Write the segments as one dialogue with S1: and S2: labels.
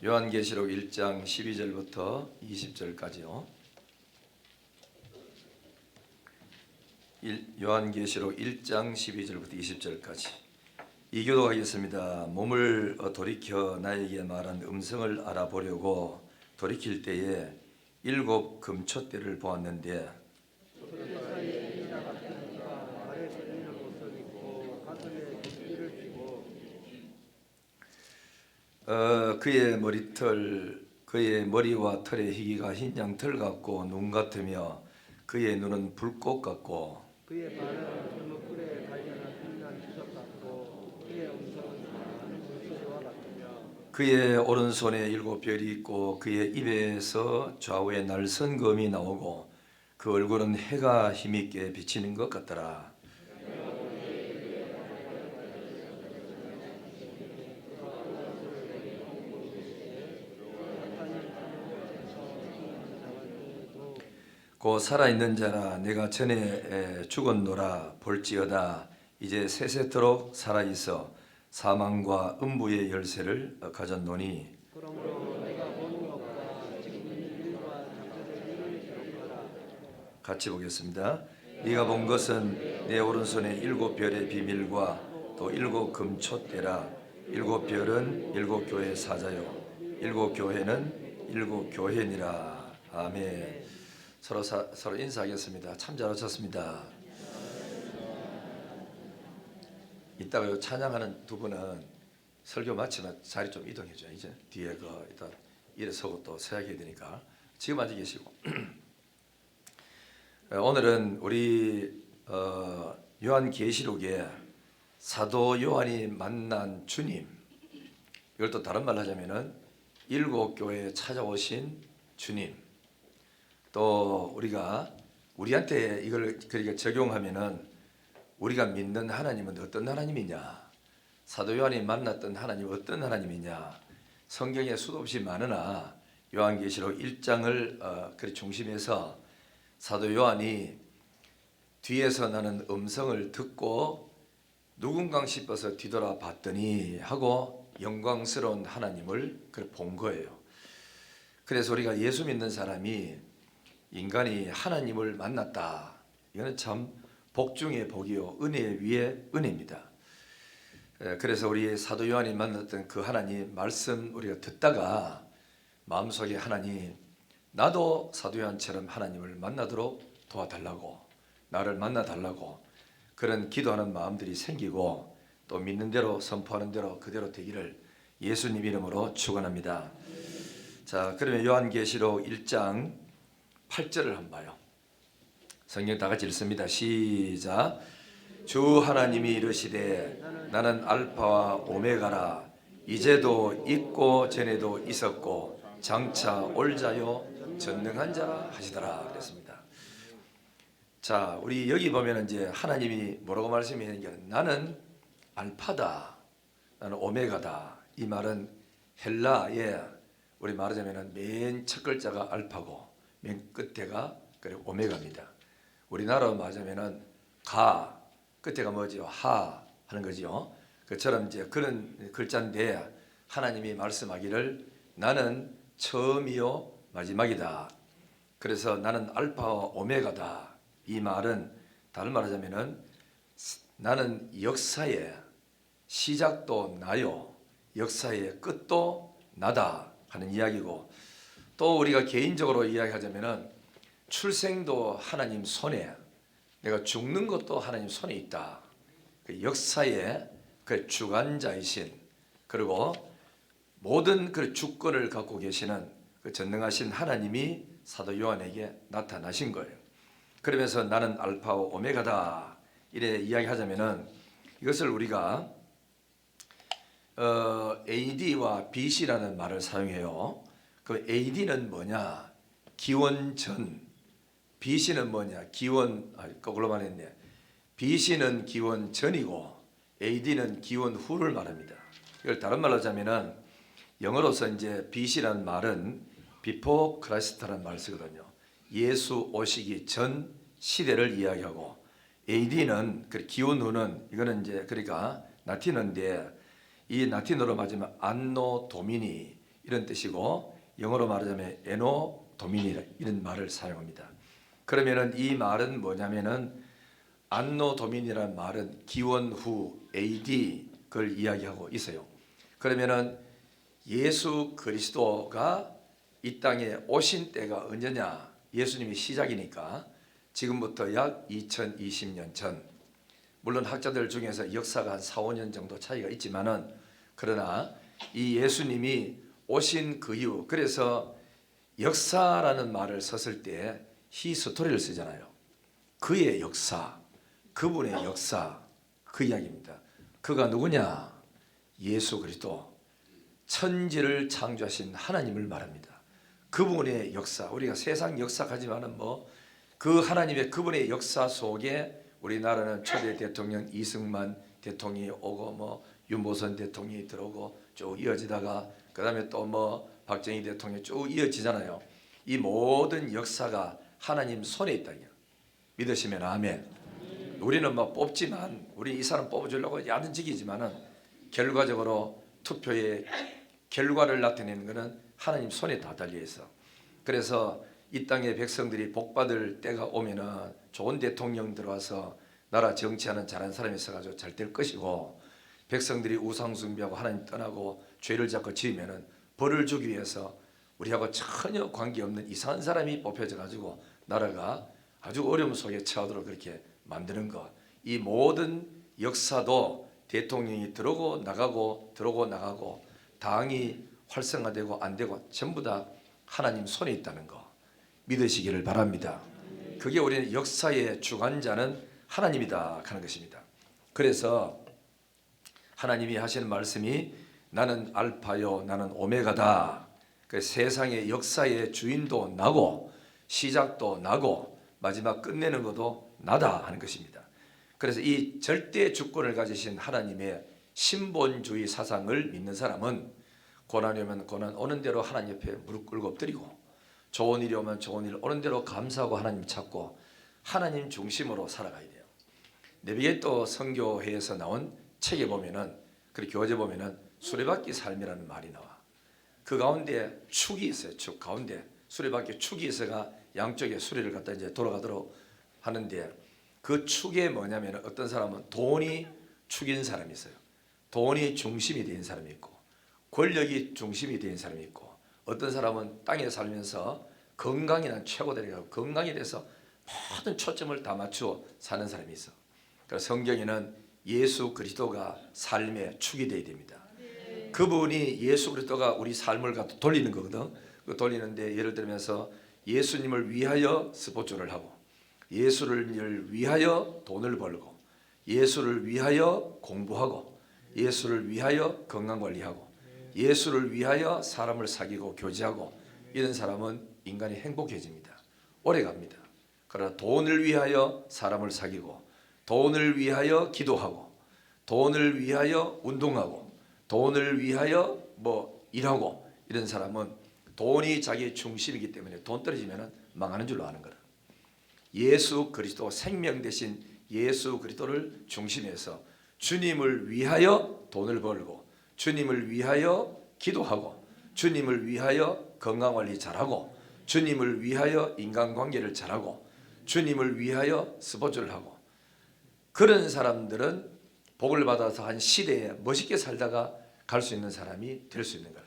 S1: 요한계시록 1장 12절부터 20절까지요. 요한계시록 1장 12절부터 20절까지 이교독하겠습니다. 몸을 돌이켜 나에게 말한 음성을 알아보려고 돌이킬 때에 7 금촛대를 보았는데 그의 머리와 털의 희기가 흰 양털 같고 눈 같으며 그의 눈은 불꽃 같고
S2: 그의 발은 들목불에 발견한 빛난 주석 같고 그의 음성은 많은 물소리와 같으며
S1: 그의 오른손에 7 별이 있고 그의 입에서 좌우에 날선 검이 나오고 그 얼굴은 해가 힘있게 비치는 것 같더라. 곧 살아있는 자라 내가 전에 죽었노라 볼지어다 이제 세세토록 살아있어 사망과 음부의 열쇠를 가졌노니
S2: 그러므로 내가 본 것과 지금 있는 일과 작전의 일을 기록하라.
S1: 같이 보겠습니다. 네가 본 것은 내 오른손에 7 별의 비밀과 또 7 금촛대라. 7 별은 7 교회 사자요 7 교회는 7 교회니라. 아멘. 서로 인사하겠습니다. 참 잘하셨습니다. 이따가 찬양하는 두 분은 설교 마치면 자리 좀 이동해줘요. 이제 뒤에 일단 일에 서고 또 서야게 되니까 지금 앉아 계시고 오늘은 우리 요한계시록에 사도 요한이 만난 주님, 이걸 또 다른 말로 하자면은 7 교회에 찾아오신 주님, 또 우리한테 이걸 그러니까 적용하면은 우리가 믿는 하나님은 어떤 하나님이냐, 사도 요한이 만났던 하나님은 어떤 하나님이냐, 성경에 수도 없이 많으나 요한계시록 1장을 그 중심에서 사도 요한이 뒤에서 나는 음성을 듣고 누군가 싶어서 뒤돌아 봤더니 하고 영광스러운 하나님을 본 거예요. 그래서 우리가 예수 믿는 사람이 인간이 하나님을 만났다, 이거는 참 복 중에 복이요 은혜 위에 은혜입니다. 그래서 우리 사도 요한이 만났던 그 하나님 말씀 우리가 듣다가 마음속에 하나님, 나도 사도 요한처럼 하나님을 만나도록 도와달라고, 나를 만나달라고 그런 기도하는 마음들이 생기고 또 믿는 대로 선포하는 대로 그대로 되기를 예수님 이름으로 축원합니다. 자, 그러면 요한계시록 1장 8절을 한번 봐요. 성경 다 같이 읽습니다. 시작. 주 하나님이 이르시되 나는 알파와 오메가라. 이제도 있고 전에도 있었고 장차 올 자요 전능한 자라 하시더라 그랬습니다. 자, 우리 여기 보면 이제 하나님이 뭐라고 말씀하시는 게 나는 알파다, 나는 오메가다. 이 말은 헬라에 우리 말하자면 맨 첫 글자가 알파고 맨 끝에가 그리고 오메가입니다. 우리나라로 말하자면은 가 끝에가 뭐지요? 하 하는 거지요. 그처럼 이제 그런 글자인데 하나님이 말씀하기를 나는 처음이요 마지막이다. 그래서 나는 알파와 오메가다. 이 말은 다른 말하자면은 나는 역사의 시작도 나요, 역사의 끝도 나다 하는 이야기고, 또 우리가 개인적으로 이야기하자면은 출생도 하나님 손에, 내가 죽는 것도 하나님 손에 있다. 그 역사의 그 주관자이신, 그리고 모든 그 주권을 갖고 계시는 그 전능하신 하나님이 사도 요한에게 나타나신 거예요. 그러면서 나는 알파와 오메가다 이래 이야기하자면은 이것을 우리가 AD와 BC라는 말을 사용해요. 그 AD는 뭐냐? 기원 전. BC는 뭐냐? 거꾸로 말했네. BC는 기원 전이고 AD는 기원 후를 말합니다. 이걸 다른 말로 하자면은 영어로서 이제 BC라는 말은 Before Christ라는 말을 쓰거든요. 예수 오시기 전 시대를 이야기하고, AD는 그 기원 후는 이거는 이제 그러니까 라틴어인데 이 라틴어로 맞으면 안노 도미니, 이런 뜻이고 영어로 말하자면 에노 도미니 이런 말을 사용합니다. 그러면은 이 말은 뭐냐면은 안노 도민이라는 말은 기원 후 AD 그걸 이야기하고 있어요. 그러면은 예수 그리스도가 이 땅에 오신 때가 언제냐? 예수님이 시작이니까 지금부터 약 2020년 전. 물론 학자들 중에서 역사가 한 4, 5년 정도 차이가 있지만은 그러나 이 예수님이 오신 그 이후, 그래서 역사라는 말을 썼을 때 히스토리를 쓰잖아요. 그의 역사, 그분의 역사, 그 이야기입니다. 그가 누구냐? 예수 그리스도, 천지를 창조하신 하나님을 말합니다. 그분의 역사, 우리가 세상 역사까지만은 그 하나님의 그분의 역사 속에 우리나라는 초대 대통령 이승만 대통령이 오고 윤보선 대통령이 들어오고 쭉 이어지다가 그 다음에 또 박정희 대통령이 쭉 이어지잖아요. 이 모든 역사가 하나님 손에 있다. 믿으시면 아멘. 우리는 뽑지만 우리 이 사람 뽑아주려고 야단치기지만은 결과적으로 투표의 결과를 나타내는 것은 하나님 손에 다 달려 있어. 그래서 이 땅의 백성들이 복받을 때가 오면은 좋은 대통령 들어와서 나라 정치하는 잘한 사람이 있어가지고 잘 될 것이고, 백성들이 우상 숭배하고 하나님 떠나고 죄를 자꾸 지으면은 벌을 주기 위해서 우리하고 전혀 관계없는 이상한 사람이 뽑혀져 가지고 나라가 아주 어려움 속에 처하도록 그렇게 만드는 것. 이 모든 역사도 대통령이 들어오고 나가고 당이 활성화되고 안 되고 전부 다 하나님 손에 있다는 거 믿으시기를 바랍니다. 그게 우리는 역사의 주관자는 하나님이다 하는 것입니다. 그래서 하나님이 하시는 말씀이 나는 알파요 나는 오메가다. 그 세상의 역사의 주인도 나고 시작도 나고 마지막 끝내는 것도 나다 하는 것입니다. 그래서 이 절대 주권을 가지신 하나님의 신본주의 사상을 믿는 사람은 고난이 오면 고난 오는 대로 하나님 옆에 무릎 꿇고 엎드리고, 좋은 일이 오면 좋은 일 오는 대로 감사하고 하나님 찾고 하나님 중심으로 살아가야 돼요. 네비게또 선교회에서 나온 책에 보면은, 그 교재 보면은 수레바퀴 삶이라는 말이 나와. 그 가운데 축이 있어요. 축 가운데 수레바퀴 축이 있어가 양쪽에 수레를 갖다 이제 돌아가도록 하는데, 그 축에 뭐냐면 어떤 사람은 돈이 축인 사람이 있어요. 돈이 중심이 된 사람이 있고 권력이 중심이 된 사람이 있고, 어떤 사람은 땅에 살면서 건강이 최고되니까 건강에 대해서 모든 초점을 다 맞추어 사는 사람이 있어. 그래서 성경에는 예수 그리스도가 삶의 축이 되어야 됩니다. 그분이 예수 그리스도가 우리 삶을 갖다 돌리는 거거든. 그 돌리는데 예를 들면서 예수님을 위하여 스포츠를 하고, 예수를 위하여 돈을 벌고, 예수를 위하여 공부하고, 예수를 위하여 건강관리하고, 예수를 위하여 사람을 사귀고 교제하고, 이런 사람은 인간이 행복해집니다. 오래갑니다. 그러나 돈을 위하여 사람을 사귀고, 돈을 위하여 기도하고, 돈을 위하여 운동하고, 돈을 위하여 일하고, 이런 사람은 돈이 자기의 중심이기 때문에 돈 떨어지면 망하는 줄로 아는 거라. 예수 그리스도, 생명 대신 예수 그리스도를 중심해서 주님을 위하여 돈을 벌고, 주님을 위하여 기도하고, 주님을 위하여 건강관리 잘하고, 주님을 위하여 인간관계를 잘하고, 주님을 위하여 스포츠를 하고, 그런 사람들은 복을 받아서 한 시대에 멋있게 살다가 갈 수 있는 사람이 될 수 있는 거예요.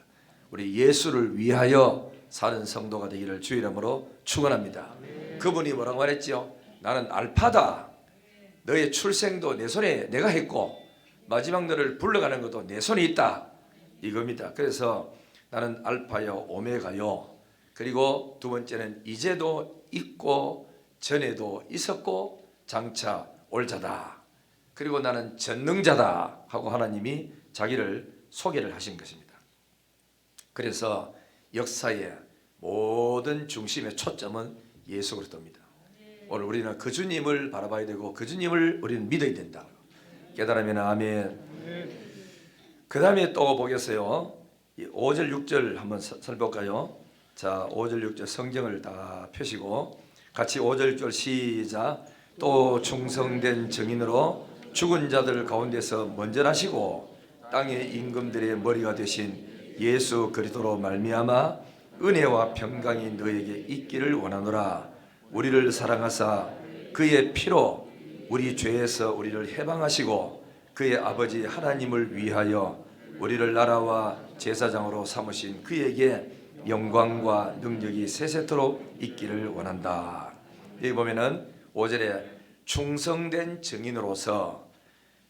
S1: 우리 예수를 위하여 사는 성도가 되기를 주의 이름으로 축원합니다. 그분이 뭐라고 말했지요? 나는 알파다. 너의 출생도 내 손에 내가 했고 마지막 너를 불러가는 것도 내 손에 있다, 이겁니다. 그래서 나는 알파요 오메가요. 그리고 두 번째는 이제도 있고 전에도 있었고 장차 올 자다. 그리고 나는 전능자다 하고 하나님이 자기를 소개를 하신 것입니다. 그래서 역사의 모든 중심의 초점은 예수 그리스도입니다. 오늘 우리는 그 주님을 바라봐야 되고 그 주님을 우리는 믿어야 된다. 깨달으면 아멘. 그 다음에 또 보겠어요. 5절 6절 한번 살펴볼까요? 자, 5절 6절 성경을 다 펴시고 같이 5절 6절 시작. 또 충성된 증인으로 죽은 자들 가운데서 먼저 나시고 땅의 임금들의 머리가 되신 예수 그리스도로 말미암아 은혜와 평강이 너에게 있기를 원하노라. 우리를 사랑하사 그의 피로 우리 죄에서 우리를 해방하시고 그의 아버지 하나님을 위하여 우리를 나라와 제사장으로 삼으신 그에게 영광과 능력이 세세토록 있기를 원한다. 여기 보면은 5절에 충성된 증인으로서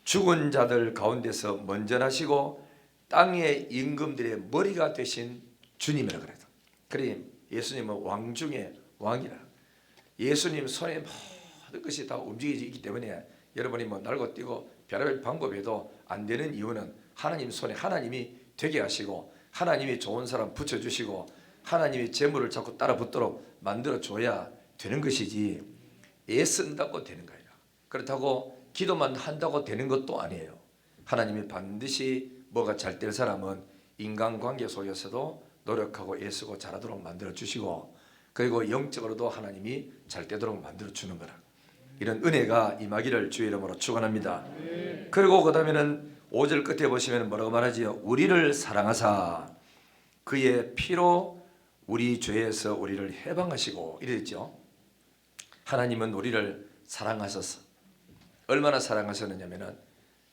S1: 죽은 자들 가운데서 먼저 나시고 땅의 임금들의 머리가 되신 주님이라 그래요. 그래 예수님은 왕 중에 왕이라. 예수님 손에 모든 것이 다 움직이기 때문에 여러분이 뭐 날고 뛰고 별의별 방법에도 안 되는 이유는 하나님 손에 하나님이 되게 하시고 하나님이 좋은 사람 붙여주시고 하나님이 재물을 자꾸 따라 붙도록 만들어줘야 되는 것이지 애쓴다고 되는 거예요. 그렇다고 기도만 한다고 되는 것도 아니에요. 하나님이 반드시 뭐가 잘 될 사람은 인간관계 속에서도 노력하고 애쓰고 잘하도록 만들어주시고 그리고 영적으로도 하나님이 잘 되도록 만들어주는 거라. 이런 은혜가 임하기를 주의 이름으로 축원합니다. 그리고 그 다음에는 5절 끝에 보시면 뭐라고 말하지요? 우리를 사랑하사 그의 피로 우리 죄에서 우리를 해방하시고 이랬죠. 하나님은 우리를 사랑하셔서 얼마나 사랑하셨느냐면은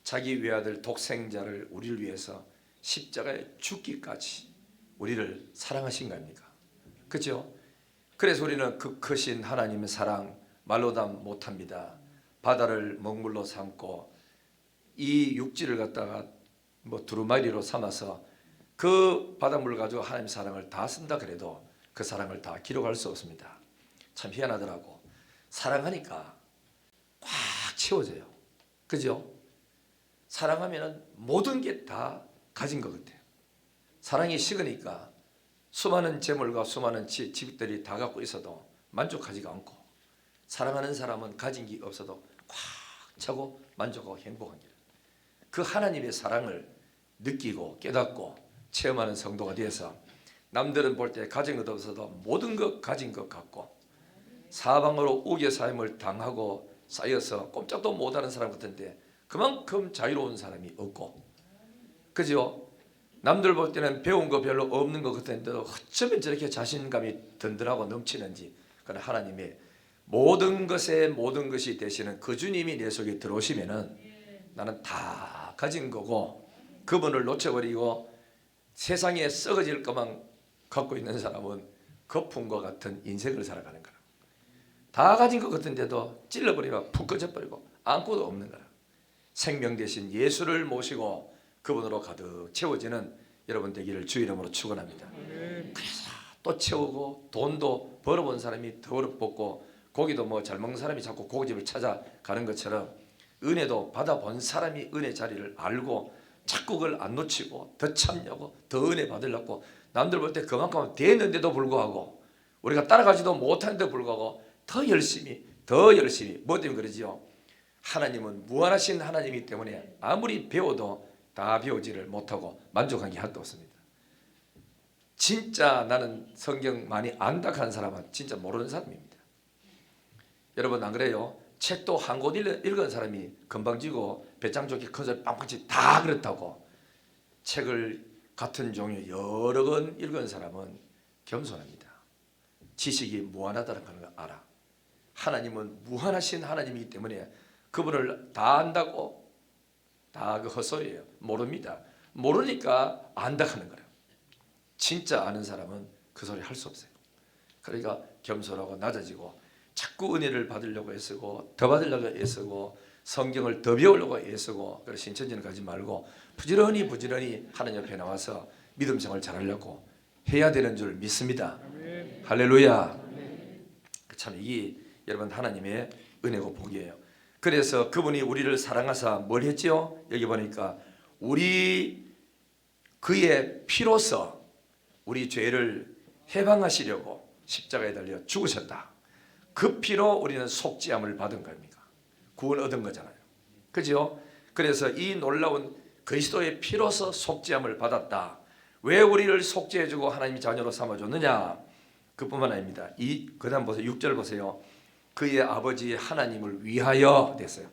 S1: 자기 외아들 독생자를 우리를 위해서 십자가에 죽기까지 우리를 사랑하신 거 아닙니까? 그렇죠? 그래서 우리는 그 크신 하나님의 사랑 말로 다 못합니다. 바다를 먹물로 삼고 이 육지를 갖다가 뭐 두루마리로 삼아서 그 바닷물을 가지고 하나님의 사랑을 다 쓴다 그래도 그 사랑을 다 기록할 수 없습니다. 참 희한하더라고. 사랑하니까 꽉 채워져요. 그죠? 사랑하면 모든 게 다 가진 것 같아요. 사랑이 식으니까 수많은 재물과 수많은 집들이 다 갖고 있어도 만족하지가 않고 사랑하는 사람은 가진 게 없어도 꽉 차고 만족하고 행복한 길. 그 하나님의 사랑을 느끼고 깨닫고 체험하는 성도가 되어서 남들은 볼 때 가진 것 없어도 모든 것 가진 것 같고 사방으로 우겨사임을 당하고 쌓여서 꼼짝도 못하는 사람 같은데 그만큼 자유로운 사람이 없고 그죠? 남들 볼 때는 배운 거 별로 없는 것 같은데도 어쩌면 저렇게 자신감이 든든하고 넘치는지. 그러나 하나님의 모든 것에 모든 것이 되시는 그 주님이 내 속에 들어오시면은 나는 다 가진 거고 그분을 놓쳐버리고 세상에 썩어질 것만 갖고 있는 사람은 거품과 같은 인생을 살아가는 거라. 다 가진 것 같은데도 찔러버리고 푹 꺼져버리고 아무것도 없는 거라. 생명 대신 예수를 모시고 그분으로 가득 채워지는 여러분 되기를 주 이름으로 축원합니다. 그래서 또 채우고 돈도 벌어본 사람이 더 벌었고 고기도 뭐 잘 먹는 사람이 자꾸 고깃집을 찾아가는 것처럼 은혜도 받아본 사람이 은혜 자리를 알고 자꾸 그걸 안 놓치고 더 참려고 더 은혜 받으려고 남들 볼 때 그만큼 됐는데도 불구하고 우리가 따라가지도 못하는데도 불구하고 더 열심히 뭐 때문에 그러지요? 하나님은 무한하신 하나님이기 때문에 아무리 배워도 다 배우지를 못하고 만족한 게 하나도 없습니다. 진짜 나는 성경 많이 안다 하는 사람은 진짜 모르는 사람입니다. 여러분 안 그래요? 책도 한 권 읽은 사람이 건방지고 배짱 좋게 커서 빵빵치 다 그렇다고 책을 같은 종류 여러 권 읽은 사람은 겸손합니다. 지식이 무한하다는 걸 알아. 하나님은 무한하신 하나님이기 때문에 그분을 다 안다고 다 그 헛소리예요. 모릅니다. 모르니까 안다 하는 거예요. 진짜 아는 사람은 그 소리 할 수 없어요. 그러니까 겸손하고 낮아지고 자꾸 은혜를 받으려고 애쓰고 더 받으려고 애쓰고 성경을 더 배우려고 애쓰고 그래서 신천지는 가지 말고 부지런히 하나님 옆에 나와서 믿음 생활 잘하려고 해야 되는 줄 믿습니다. 아멘. 할렐루야. 아멘. 참 이게 여러분 하나님의 은혜고 복이에요. 그래서 그분이 우리를 사랑하사 뭘 했지요? 여기 보니까 우리 그의 피로서 우리 죄를 해방하시려고 십자가에 달려 죽으셨다. 그 피로 우리는 속죄함을 받은 겁니다. 구원 얻은 거잖아요. 그죠? 그래서 이 놀라운 그리스도의 피로서 속죄함을 받았다. 왜 우리를 속죄해주고 하나님이 자녀로 삼아줬느냐? 그뿐만 아닙니다. 그 다음 보세요. 6절 보세요. 그의 아버지 하나님을 위하여 됐어요.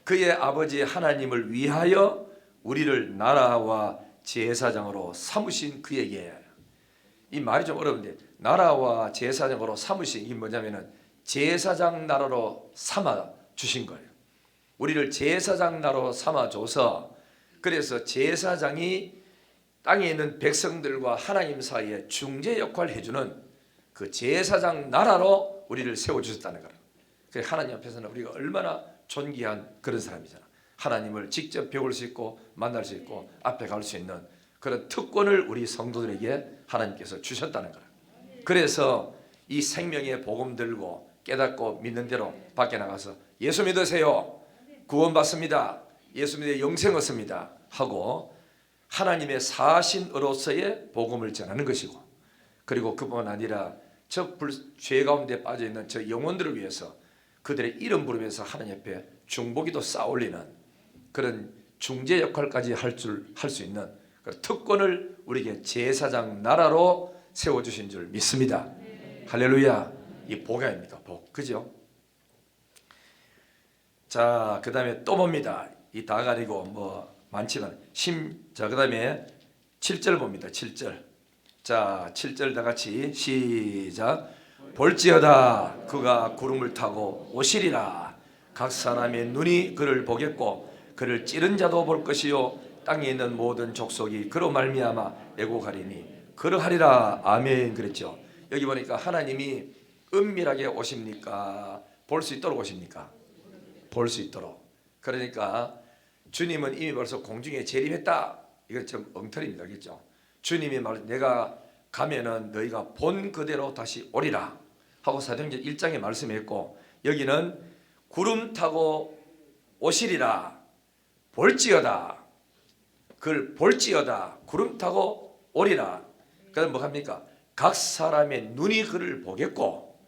S1: 그의 아버지 하나님을 위하여 우리를 나라와 제사장으로 삼으신 그에게, 이 말이 좀 어려운데 나라와 제사장으로 삼으신, 이게 뭐냐면은 제사장 나라로 삼아 주신 거예요. 우리를 제사장 나라로 삼아 줘서, 그래서 제사장이 땅에 있는 백성들과 하나님 사이에 중재 역할을 해주는 그 제사장 나라로 우리를 세워주셨다는 거예요. 그래서 하나님 앞에서는 우리가 얼마나 존귀한 그런 사람이잖아. 하나님을 직접 배울 수 있고 만날 수 있고 앞에 갈 수 있는 그런 특권을 우리 성도들에게 하나님께서 주셨다는 거예요. 그래서 이 생명의 복음 들고 깨닫고 믿는 대로 밖에 나가서 예수 믿으세요, 구원받습니다, 예수 믿어 영생 얻습니다 하고 하나님의 사신으로서의 복음을 전하는 것이고, 그리고 그뿐 아니라 저 죄 가운데 빠져있는 저 영혼들을 위해서 그들의 이름 부르면서 하나님 앞에 중보기도 쌓아올리는 그런 중재 역할까지 할 수 있는 그 특권을 우리에게 제사장 나라로 세워주신 줄 믿습니다. 할렐루야. 이 복 아닙니까? 복. 그죠? 자, 그 다음에 또 봅니다. 이 다 가리고 뭐 많지만 자, 그 다음에 7절 봅니다. 7절. 자, 7절 다 같이 시작. 볼지어다 그가 구름을 타고 오시리라. 각 사람의 눈이 그를 보겠고 그를 찌른 자도 볼 것이요 땅에 있는 모든 족속이 그로 말미암아 애곡하리니 그러하리라. 아멘. 그랬죠. 여기 보니까 하나님이 은밀하게 오십니까? 볼 수 있도록 오십니까? 볼 수 있도록. 그러니까 주님은 이미 벌써 공중에 재림했다. 이건 좀 엉터리입니다. 그렇죠? 주님이 내가 가면은 너희가 본 그대로 다시 오리라 하고 사도행전 1장에 말씀했고, 여기는 구름 타고 오시리라. 볼지어다. 그걸 볼지어다. 구름 타고 오리라. 그다음 뭐 합니까? 각 사람의 눈이 그를 보겠고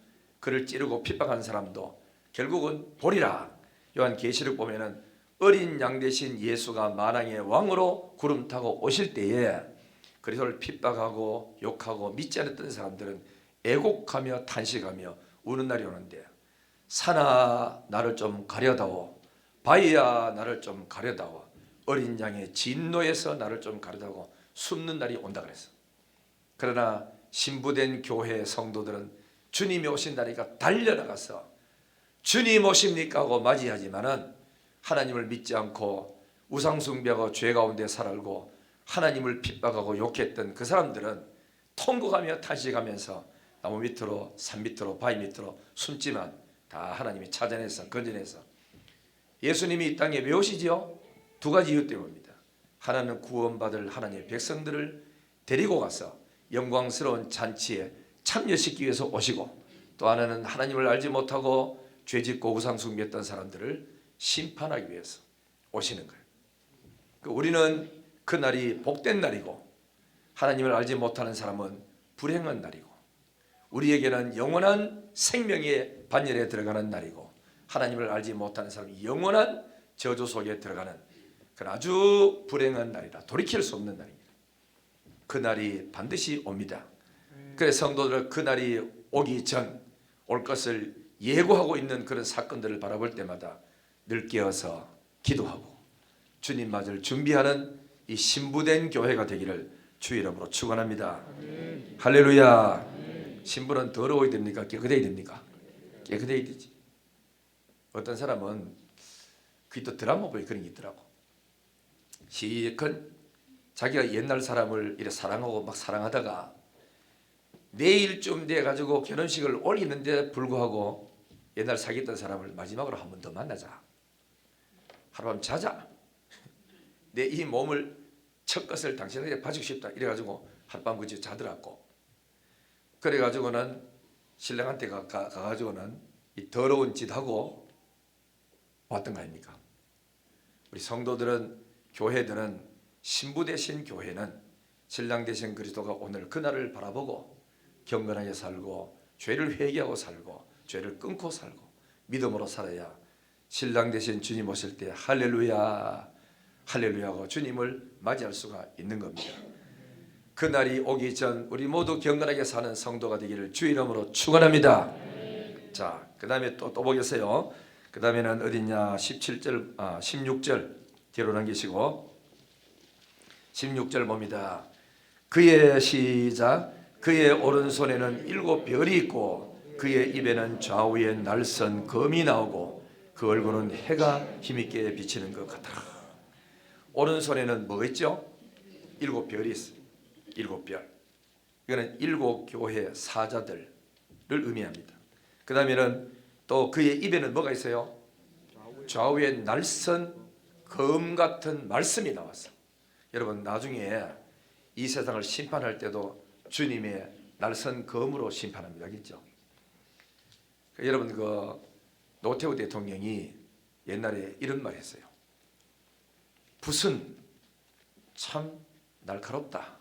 S1: 그를 찌르고 핍박한 사람도 결국은 보리라. 요한계시록 보면은 어린 양 대신 예수가 만왕의 왕으로 구름 타고 오실 때에 그리스도를 핍박하고 욕하고 믿지 않았던 사람들은 애곡하며 탄식하며 우는 날이 오는데, 산아 나를 좀 가려다오, 바위야 나를 좀 가려다오, 어린 양의 진노에서 나를 좀 가려다오 숨는 날이 온다 그랬어. 그러나 신부된 교회 성도들은 주님이 오신다니까 달려나가서 주님 오십니까 하고 맞이하지만은 하나님을 믿지 않고 우상숭배하고 죄 가운데 살고 하나님을 핍박하고 욕했던 그 사람들은 통곡하며 탄식하면서 나무 밑으로 산 밑으로 바위 밑으로 숨지만 다 하나님이 찾아내서 건져내서, 예수님이 이 땅에 왜 오시지요? 두 가지 이유 때문입니다. 하나는 구원받을 하나님의 백성들을 데리고 가서 영광스러운 잔치에 참여시키기 위해서 오시고, 또 하나는 하나님을 알지 못하고 죄짓고 우상숭배했던 사람들을 심판하기 위해서 오시는 거예요. 우리는 그 날이 복된 날이고 하나님을 알지 못하는 사람은 불행한 날이고, 우리에게는 영원한 생명의 반열에 들어가는 날이고 하나님을 알지 못하는 사람이 영원한 저주 속에 들어가는 그런 아주 불행한 날이다. 돌이킬 수 없는 날입니다. 그 날이 반드시 옵니다. 그래서 성도들은 그 날이 오기 전 올 것을 예고하고 있는 그런 사건들을 바라볼 때마다 늘 깨어서 기도하고 주님 맞을 준비하는 이 신부된 교회가 되기를 주 이름으로 축원합니다. 할렐루야. 신부는 더러워야 됩니까? 깨끗해야 됩니까? 깨끗해야 되지. 어떤 사람은 그게 또 드라마 보에 그런 게 있더라고. 시큰 자기가 옛날 사람을 이렇게 사랑하고 막 사랑하다가 내일쯤 돼 가지고 결혼식을 올리는데 불구하고 옛날 사귀었던 사람을 마지막으로 한 번 더 만나자. 하룻밤 자자. 내 이 몸을 첫 것을 당신에게 바치고 싶다. 이래가지고 하룻밤 그저 자더라고. 그래가지고는 신랑한테 가가지고는 이 더러운 짓 하고 왔던 거 아닙니까? 우리 성도들은, 교회들은, 신부 대신 교회는 신랑 대신 그리스도가 오늘 그날을 바라보고 경건하게 살고 죄를 회개하고 살고 죄를 끊고 살고 믿음으로 살아야 신랑 대신 주님 오실 때 할렐루야 할렐루야고 주님을 맞이할 수가 있는 겁니다. 그날이 오기 전 우리 모두 경건하게 사는 성도가 되기를 주 이름으로 축원합니다. 자, 그 다음에 또 보겠어요. 그 다음에는 어딨냐? 16절 뒤로 넘기시고 16절 봅니다. 그의 시작 그의 오른손에는 7별이 있고 그의 입에는 좌우에 날선 검이 나오고 그 얼굴은 해가 힘있게 비치는 것 같더라. 오른손에는 뭐가 있죠? 7별이 있어요. 7별. 이거는 7교회 사자들을 의미합니다. 그 다음에는 또 그의 입에는 뭐가 있어요? 좌우에 날선 검 같은 말씀이 나왔어. 여러분 나중에 이 세상을 심판할 때도 주님의 날선 검으로 심판합니다. 알겠죠? 여러분 그 노태우 대통령이 옛날에 이런 말 했어요. 붓은 참 날카롭다.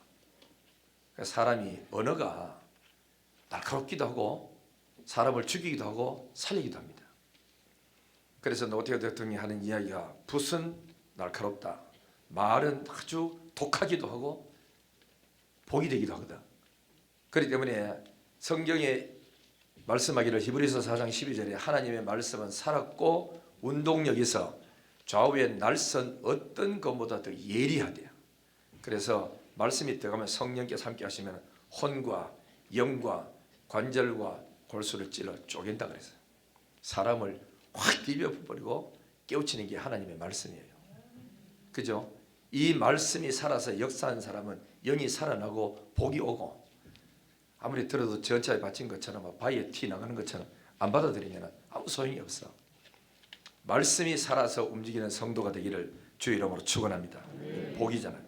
S1: 사람이 언어가 날카롭기도 하고 사람을 죽이기도 하고 살리기도 합니다. 그래서 노태우 대통령이 하는 이야기가 붓은 날카롭다. 말은 아주 독하기도 하고 복이 되기도 하거든. 그렇기 때문에 성경에 말씀하기를 히브리서 4장 12절에 하나님의 말씀은 살았고 운동력이 있어 좌우에 날선 어떤 것보다 더 예리하대요. 그래서 말씀이 들어가면 성령께서 함께 하시면 혼과 영과 관절과 골수를 찔러 쪼갠다 그랬어요. 사람을 확 뒤집어버리고 깨우치는 게 하나님의 말씀이에요. 그죠? 이 말씀이 살아서 역사한 사람은 영이 살아나고 복이 오고 아무리 들어도 전차에 받친 것처럼 바위에 티 나가는 것처럼 안 받아들이면 아무 소용이 없어. 말씀이 살아서 움직이는 성도가 되기를 주의 이름으로 축원합니다. 복이잖아요.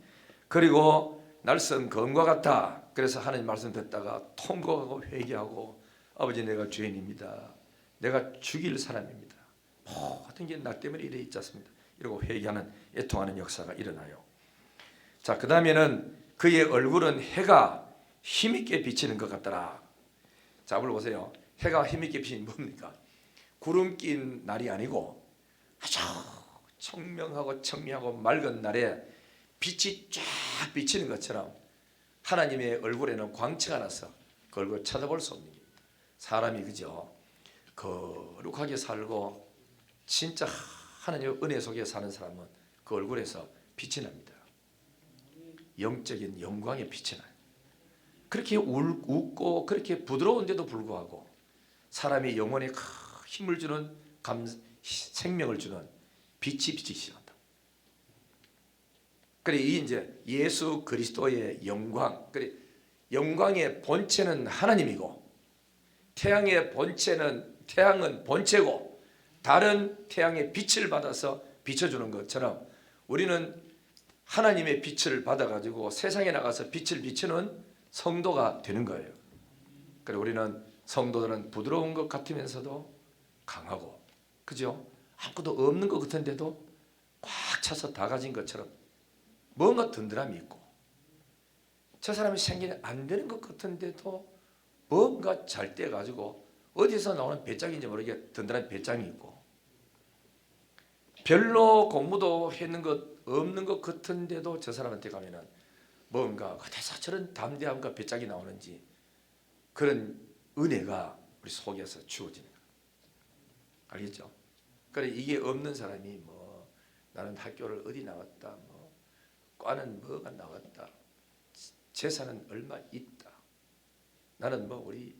S1: 그리고 날선 검과 같다. 그래서 하나님 말씀 듣다가 통곡하고 회개하고 아버지 내가 죄인입니다. 내가 죽일 사람입니다. 모든 게 나 때문에 이래 있지 않습니다. 이러고 회개하는 애통하는 역사가 일어나요. 자, 그 다음에는 그의 얼굴은 해가 힘있게 비치는 것 같더라. 자, 불러보세요. 해가 힘있게 비치는 뭡니까? 구름 낀 날이 아니고 아주 청명하고 청명하고 맑은 날에 빛이 쫙 비치는 것처럼 하나님의 얼굴에는 광채가 나서 그 얼굴을 쳐다볼 수 없는 겁니다. 사람이 그죠? 거룩하게 살고 진짜 하나님의 은혜 속에 사는 사람은 그 얼굴에서 빛이 납니다. 영적인 영광의 빛이 나요. 그렇게 웃고 그렇게 부드러운데도 불구하고 사람의 영혼에 힘을 주는 생명을 주는 빛이 비치신다. 그래 이제 예수 그리스도의 영광, 그래 영광의 본체는 하나님이고 태양의 본체는 태양은 본체고 다른 태양의 빛을 받아서 비춰주는 것처럼 우리는 하나님의 빛을 받아가지고 세상에 나가서 빛을 비추는 성도가 되는 거예요. 그래 우리는 성도들은 부드러운 것 같으면서도 강하고 그죠? 아무것도 없는 것 같은데도 꽉 차서 다 가진 것처럼 뭔가 든든함이 있고 저 사람이 생기는 안 되는 것 같은데도 뭔가 잘 떼가지고 어디서 나오는 배짱인지 모르게 든든한 배짱이 있고 별로 공부도 했는 것 없는 것 같은데도 저 사람한테 가면은 뭔가 어디서 저런 담대함과 배짱이 나오는지 그런 은혜가 우리 속에서 주어지는 거예요. 알겠죠? 그래 이게 없는 사람이 뭐 나는 학교를 어디 나왔다 뭐 과는 뭐가 나왔다 재산은 얼마 있다 나는 뭐 우리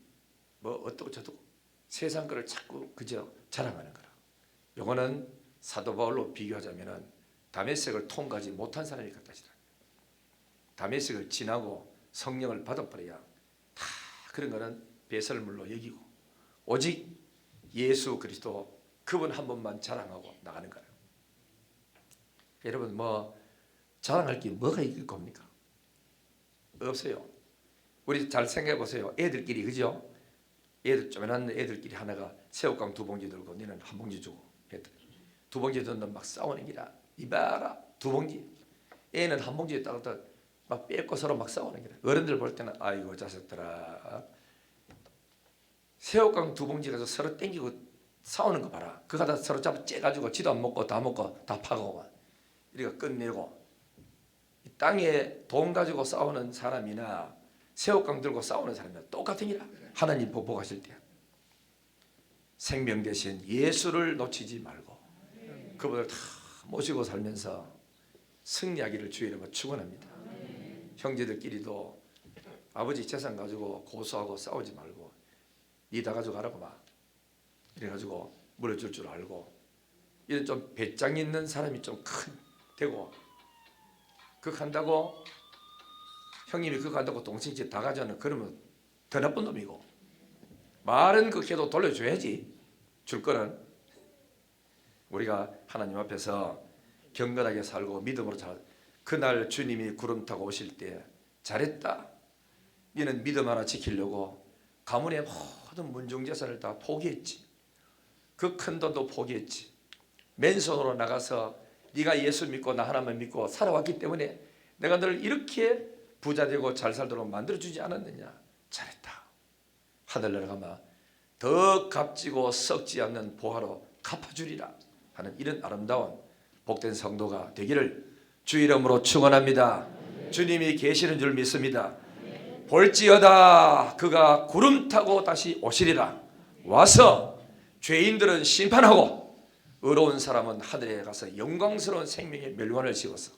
S1: 뭐 어떻고 저떻고 세상 거를 자꾸 그저 자랑하는 거라. 요거는 사도 바울로 비교하자면은 다메섹을 통과하지 못한 사람이 같다시라. 다메섹을 지나고 성령을 받아버려야 다 그런 거는 배설물로 여기고 오직 예수 그리스도 그분 한 번만 자랑하고 나가는 거예요. 여러분 뭐 자랑할 게 뭐가 있을 겁니까? 없어요. 우리 잘 생각해 보세요. 애들끼리 그죠? 애들 쪼만한 애들끼리 하나가 새우깡 2봉지 들고 너는 1봉지 주고 애들 2봉지 들면 막 싸우는 기라. 이봐라 2봉지. 애는 1봉지에 따라 막 뺏고 서로 막 싸우는 기라. 어른들 볼 때는 아이고 자식들아 새우깡 2봉지 가서 서로 땡기고 싸우는 거 봐라. 그거 다 서로 잡아 째가지고 지도 안 먹고 다 파고 이리가 끝내고 이 땅에 돈 가지고 싸우는 사람이나 새우깡 들고 싸우는 사람이나 똑같은 기라. 하나님 보복하실 때 생명 대신 예수를 놓치지 말고 그분을 다 모시고 살면서 승리하기를 주의 이름으로 축원합니다. 형제들끼리도 아버지 재산 가지고 고소하고 싸우지 말고 니 다 가져가라고 막 이래가지고 물어줄 줄 알고, 이런 좀 배짱 있는 사람이 좀 큰 되고, 그거 한다고 형님이 그거 한다고 동생 집 다 가져는 그러면 더 나쁜 놈이고, 말은 그 걔도 돌려줘야지. 줄 거는 우리가 하나님 앞에서 경건하게 살고 믿음으로 잘, 그날 주님이 구름 타고 오실 때 잘했다, 너는 믿음 하나 지키려고 가문의 모든 문중재산을 다 포기했지, 그 큰 돈도 포기했지, 맨손으로 나가서 네가 예수 믿고 나 하나만 믿고 살아왔기 때문에 내가 널 이렇게 부자되고 잘 살도록 만들어주지 않았느냐, 잘했다, 하늘나라 가면 더 값지고 썩지 않는 보화로 갚아주리라 하는 이런 아름다운 복된 성도가 되기를 주 이름으로 축원합니다. 주님이 계시는 줄 믿습니다. 볼지어다 그가 구름 타고 다시 오시리라. 와서 죄인들은 심판하고 의로운 사람은 하늘에 가서 영광스러운 생명의 멸관을 씌워서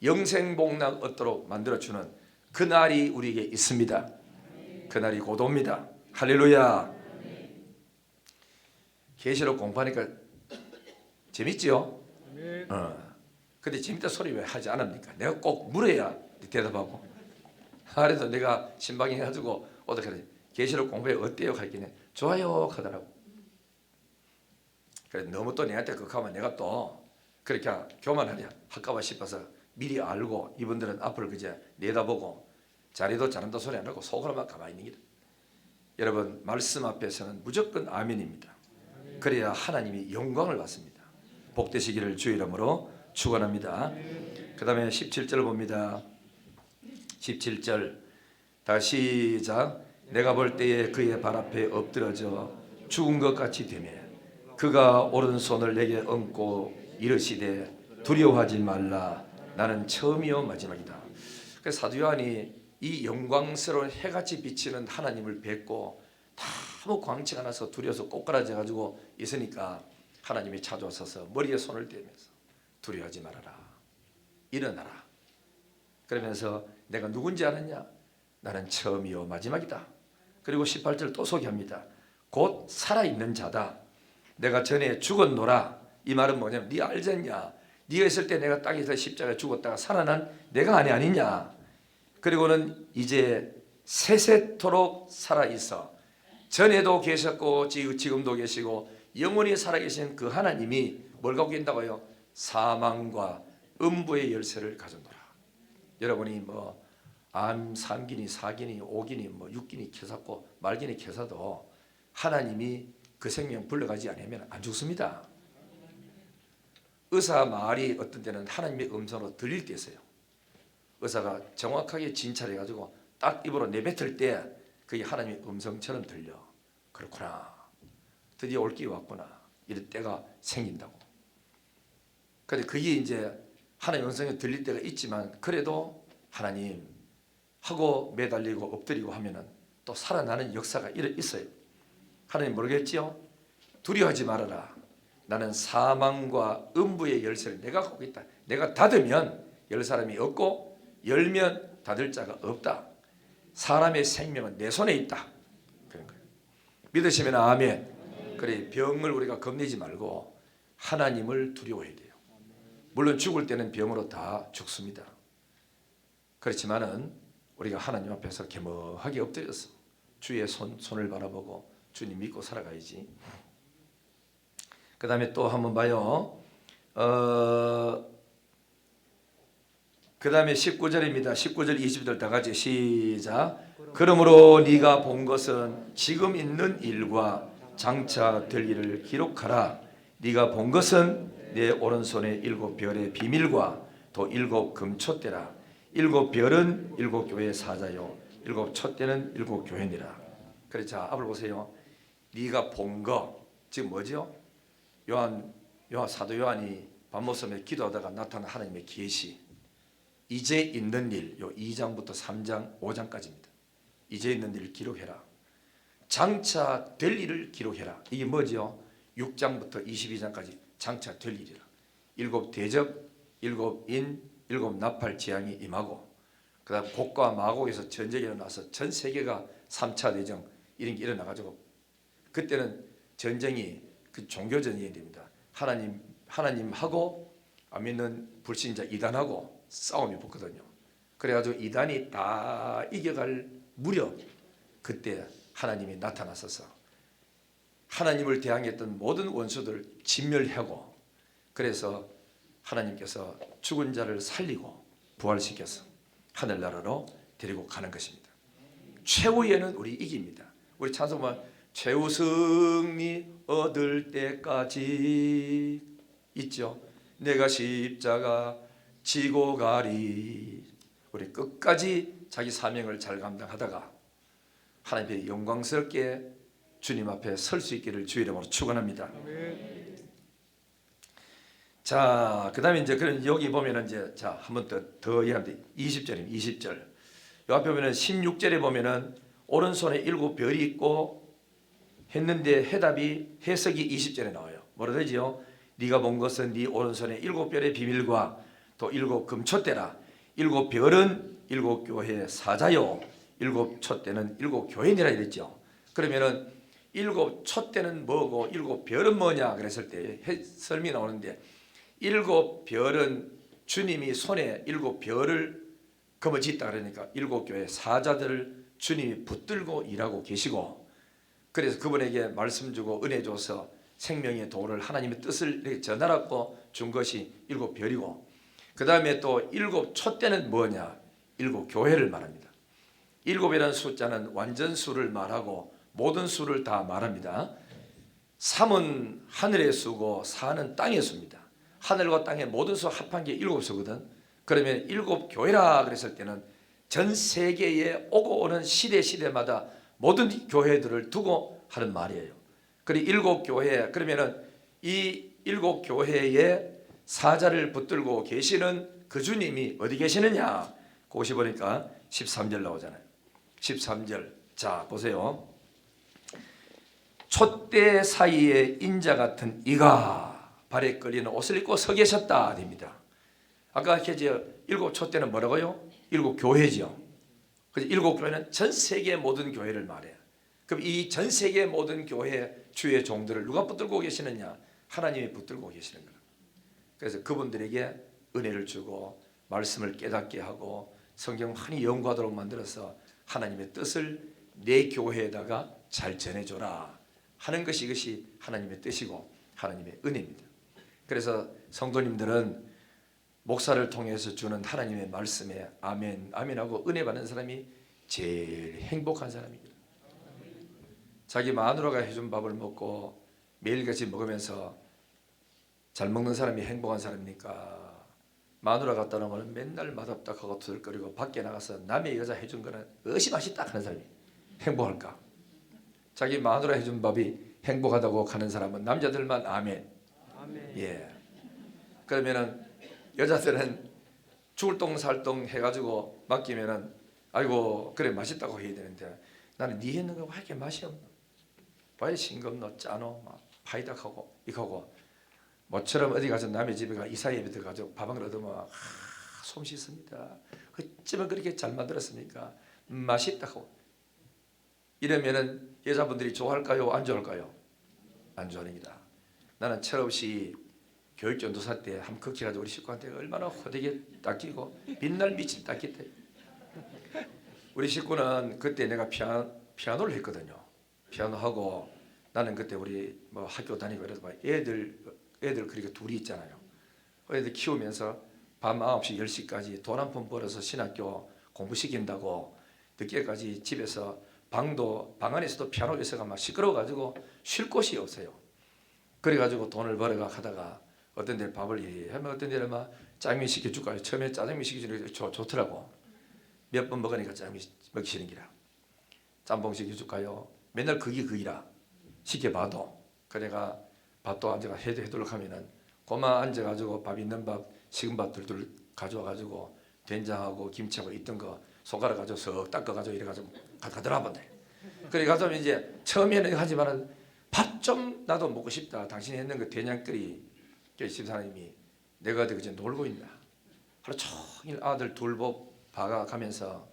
S1: 영생복락 얻도록 만들어주는 그날이 우리에게 있습니다. 그날이 곧 옵니다. 할렐루야. 계시록 공부하니까 재밌지요? 근데 재밌다 소리 왜 하지 않습니까? 내가 꼭 물어야 대답하고. 그래서 내가 신방해 가지고 어떻게 하지? 계시록 공부해 어때요? 하길래 좋아요 하더라고. 그래 너무 또 내한테 그거 하면 내가 또 그렇게 교만하냐 할까봐 싶어서 미리 알고 이분들은 앞을 그저 내다보고 잘해도 잘한다 소리 안 하고 속으로만 가만히 있는 게. 여러분 말씀 앞에서는 무조건 아멘입니다. 그래야 하나님이 영광을 받습니다. 복되시기를 주 이름으로 축원합니다. 그 다음에 17절 봅니다. 17절 다시 시작. 내가 볼 때에 그의 발 앞에 엎드러져 죽은 것 같이 되매 그가 오른손을 내게 얹고 이르시되 두려워하지 말라 나는 처음이요 마지막이다. 그래서 사도 요한이 이 영광스러운 해같이 비치는 하나님을 뵙고 아무 광채가 나서 두려워서 꼬꾸라져 가지고 있으니까 하나님이 찾아오셔서 머리에 손을 대면서 두려워하지 말아라, 일어나라. 그러면서 내가 누군지 아느냐? 나는 처음이요 마지막이다. 그리고 18절 또 소개합니다. 곧 살아있는 자다. 내가 전에 죽었노라. 이 말은 뭐냐면 네 알잖냐? 네가 있을 때 내가 땅에서 십자가에 죽었다가 살아난 내가 아니냐? 그리고는 이제 세세토록 살아있어. 전에도 계셨고 지금도 계시고 영원히 살아계신 그 하나님이 뭘 갖고 계신다고요? 사망과 음부의 열쇠를 가졌노라. 여러분이 뭐 암 3기니 4기니 5기니 뭐 6기니 캐사고 말기니 캐사도 하나님이 그 생명 불러가지 않으면 안 죽습니다. 의사 말이 어떤 때는 하나님의 음성으로 들릴 때 있어요. 의사가 정확하게 진찰해 가지고 딱 입으로 내뱉을 때 그게 하나님의 음성처럼 들려. 그렇구나, 드디어 올 길이 왔구나, 이럴 때가 생긴다고. 그런데 그게 이제 하나님의 음성이 들릴 때가 있지만 그래도 하나님 하고 매달리고 엎드리고 하면은 또 살아나는 역사가 있어요. 하나님 모르겠지요? 두려워하지 말아라. 나는 사망과 음부의 열쇠를 내가 갖고 있다. 내가 닫으면 열 사람이 없고 열면 닫을 자가 없다. 사람의 생명은 내 손에 있다. 그런 거예요. 믿으시면 아멘. 그래 병을 우리가 겁내지 말고 하나님을 두려워해야 돼요. 물론 죽을 때는 병으로 다 죽습니다. 그렇지만은 우리가 하나님 앞에서 겸허하게 엎드려서 주의 손을 바라보고 주님 믿고 살아가야지. 그 다음에 또 한번 봐요. 그 다음에 19절입니다. 19절 20절 다 같이 시작. 그러므로 네가 본 것은 지금 있는 일과 장차 될 일을 기록하라. 네가 본 것은 내 오른손에 7 별의 비밀과 또 7 금촛대라. 7 별은 7 교회의 사자요 7 촛대는 7 교회니라. 그래 자 앞을 보세요. 네가 본 거 지금 뭐죠? 요한 사도 요한이 밤모섬에 기도하다가 나타난 하나님의 계시, 이제 있는 일, 요 2장부터 3장 5장까지입니다. 이제 있는 일을 기록해라. 장차 될 일을 기록해라. 이게 뭐죠? 6장부터 22장까지 장차 될 일이라. 7 대접, 7 인, 7 나팔 재앙이 임하고, 그 그다음 곡과 마곡에서 전쟁이 일어나서 전 세계가 3차 대전 이런 게 일어나가지고 그때는 전쟁이 그 종교 전쟁이 됩니다. 하나님하고 안 믿는 불신자 이단하고 싸움이 붙거든요. 그래가지고 이단이 다 이겨갈 무렵 그때 하나님이 나타나셔서 하나님을 대항했던 모든 원수들을 진멸하고 그래서 하나님께서 죽은 자를 살리고 부활시켜서 하늘나라로 데리고 가는 것입니다. 최후에는 우리 이깁니다. 우리 찬송 보면 최후 승리 얻을 때까지 있죠. 내가 십자가 지고 가리. 우리 끝까지 자기 사명을 잘 감당하다가 하나님의 영광스럽게 주님 앞에 설 수 있기를 주의 이름으로 축원합니다. 자, 그다음에 이제 그런 여기 보면은 이제 자 한번 더 이해하면 20절입니다. 20절. 요 앞에 보면은 16절에 보면은 오른손에 7 별이 있고 했는데 해석이 20절에 나와요. 뭐라 되지요? 네가 본 것은 네 오른손에 7 별의 비밀과 또 7 금촛대라. 7 별은 7 교회의 사자요 7 촛대는 7 교회니라 이랬죠. 그러면은 7 촛대는 뭐고 7 별은 뭐냐 그랬을 때 설명이 나오는데 7 별은 주님이 손에 7 별을 거머쥐었다 그러니까 7 교회 사자들을 주님이 붙들고 일하고 계시고 그래서 그분에게 말씀 주고 은혜 줘서 생명의 도를 하나님의 뜻을 전하라고 준 것이 7 별이고 그 다음에 또 7 촛대는 뭐냐 7 교회를 말합니다. 7이라는 숫자는 완전수를 말하고 모든 수를 다 말합니다. 3은 하늘의 수고 4는 땅의 수입니다. 하늘과 땅의 모든 수 합한 게 7수거든. 그러면 7 교회라 그랬을 때는 전 세계에 오고 오는 시대마다 모든 교회들을 두고 하는 말이에요. 그리고 7 교회 그러면은 이 7 교회에 사자를 붙들고 계시는 그 주님이 어디 계시느냐? 그것이 보니까 13절 나오잖아요. 13절. 자, 보세요. 촛대 사이에 인자 같은 이가 발에 끌리는 옷을 입고 서 계셨다 됩니다. 아까 이제 7 촛대는 뭐라고요? 7 교회죠. 그래서 7 교회는 전 세계 모든 교회를 말해요. 그럼 이 전 세계 모든 교회 주의 종들을 누가 붙들고 계시느냐? 하나님이 붙들고 계시는 거예요. 그래서 그분들에게 은혜를 주고 말씀을 깨닫게 하고 성경 많이 연구하도록 만들어서 하나님의 뜻을 내 교회에다가 잘 전해줘라 하는 것이 이것이 하나님의 뜻이고 하나님의 은혜입니다. 그래서 성도님들은 목사를 통해서 주는 하나님의 말씀에 아멘 아멘하고 은혜 받는 사람이 제일 행복한 사람입니다. 자기 마누라가 해준 밥을 먹고 매일같이 먹으면서 잘 먹는 사람이 행복한 사람이니까 마누라 갖다 놓으면 맨날 맛없다 하고 투덜거리고 밖에 나가서 남의 여자 해준 거는 어시 맛있다 하는 사람이 행복할까? 자기 마누라 해준 밥이 행복하다고 하는 사람은 남자들만 아멘.
S2: 아멘.
S1: 예. 그러면은 여자들은 죽을 똥 살 똥 해가지고 맡기면은 아이고 그래 맛있다고 해야 되는데 나는 네 했는 거 왜 이렇게 맛이 없노? 왜 싱겁노 짜노 막 파이닥하고 이거고 모처럼 어디 가서 남의 집에 가 이사 예배 들어가지고 밥 한 그릇 얻으면 솜 씻습니다. 어쩌면 그렇게 잘 만들었습니까? 맛있다 하고 이러면은 여자분들이 좋아할까요? 안 좋아할까요? 안 좋아합니다. 나는 철없이 교육 전도사 때 한번 극해가지고 우리 식구한테 얼마나 호되게 닦이고 빛날 빛이 닦였대. 우리 식구는 그때 내가 피아노를 했거든요. 피아노 하고 나는 그때 우리 뭐 학교 다니고 이래서 애들 그렇게 둘이 있잖아요. 애들 키우면서 밤 9시 10시까지 돈 한 푼 벌어서 신학교 공부시킨다고 늦게까지 집에서 방 안에서도 피아노 있어가 막 시끄러워가지고 쉴 곳이 없어요. 그래가지고 돈을 벌어가 하다가 어떤 데는 밥을 하면 어떤 데는 막 짜장면 시켜줄까요? 처음에 짜장면 시켜주는 게 좋더라고. 몇 번 먹으니까 짜장면 먹기 싫은 기라. 짬뽕 시켜줄까요? 맨날 그기라 시켜봐도 그래가 밥도 앉아가 해도록 하면은 고만 앉아가지고 밥 있는 밥 식은 밥 둘둘 가져와가지고 된장하고 김치하고 있던 거 손가락 가지고 석 닦아가지고 이래가지고 가더라 본데. 그래 가서 이제 처음에는 하지만은 밥 좀 나도 먹고 싶다. 당신이 했는 그 된장거리 집사님이 내가 어디 그저 놀고 있나. 하루 종일 아들 돌보 가면서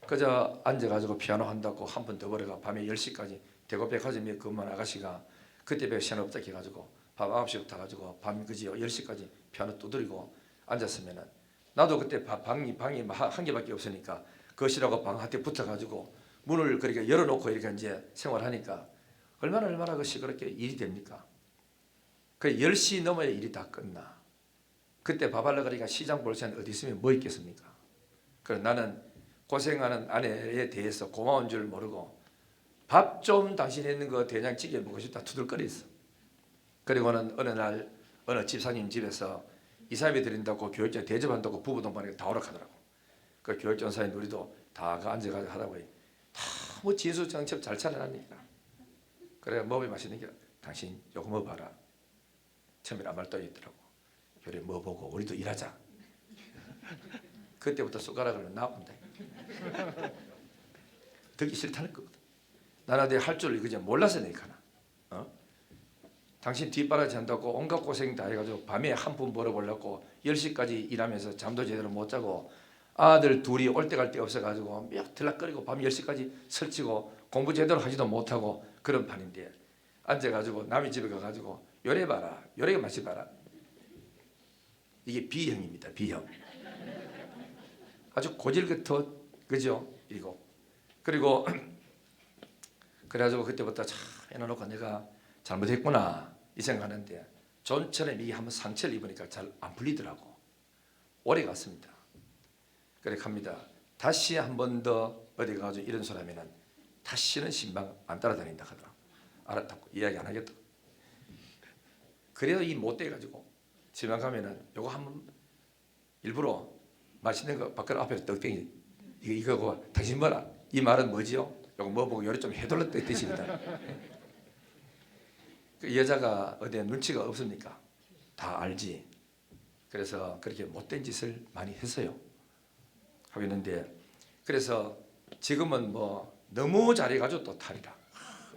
S1: 그저 앉아가지고 피아노 한다고 한 번 더 벌어가 밤에 10시까지 대구백화점에 근무한 아가씨가 그때 배 시간 없다 해가지고 밤 9시부터 가지고 밤 그지 10시까지 피아노 두드리고 앉았으면은 나도 그때 방이 한 개밖에 없으니까 거실하고 방 한테 붙어가지고 문을 그렇게 열어놓고 이렇게 이제 생활하니까 얼마나 그 시끄럽게 일이 됩니까? 그 10시 넘어야 일이 다 끝나. 그때 밥 하려고 그러니까 시장 볼 시간 어디 있으면 뭐 있겠습니까? 그래서 나는 고생하는 아내에 대해서 고마운 줄 모르고 밥 좀 당신 했는 거 된장찌개 먹고 싶다 투덜거렸어. 그리고는 어느 날 어느 집사님 집에서 이사비 드린다고 교육전 대접한다고 부부 동반에 다 오락하더라고. 그 교육전사인 우리도 다 앉아가지고 하다 보니 다뭐 진수정첩 잘 차려놨으니까. 그래 먹으면 맛있는 게 당신 요거 먹어봐라. 처음에 아무 말도 있더라고. 그래 먹어보고 우리도 일하자. 그때부터 숟가락을 놔본다. 듣기 싫다는 거거든. 나는 할 줄 그저 몰라서 내가 하나. 당신 뒷바라지 한다고 온갖 고생 다 해가지고 밤에 한 푼 벌어보려고 10시까지 일하면서 잠도 제대로 못 자고 아들 둘이 올 때 갈 데 없어가지고 몇 들락거리고 밤 10시까지 설치고 공부 제대로 하지도 못하고 그런 판인데 앉아가지고 남의 집에 가가지고 요래봐라 요래가 맛이 봐라. 이게 B형입니다. B형. 아주 고질부터 그죠? 이거 그리고 그래가지고 그때부터 참 해놓고 내가 잘못했구나 이 생각하는데 좀처럼 이게 한번 상처를 입으니까 잘 안 풀리더라고. 오래 갔습니다. 그래 갑니다. 다시 한 번 더 어디 가서 이런 소리 하면은 다시는 신방 안 따라다닌다 하더라. 알았다고 이야기 안 하겠다. 그래도 이 못돼 가지고 신방 가면은 요거 한번 일부러 맛있는 거 밖으로 앞에 떡땡이 이거고 당신 뭐라 이 말은 뭐지요? 요거 먹어보고 요리 좀 해돌렸다 뜻입니다. 그 여자가 어디에 눈치가 없습니까? 다 알지. 그래서 그렇게 못된 짓을 많이 했어요. 하고 있는데 그래서 지금은 뭐 너무 잘해가지고 또 탈이라.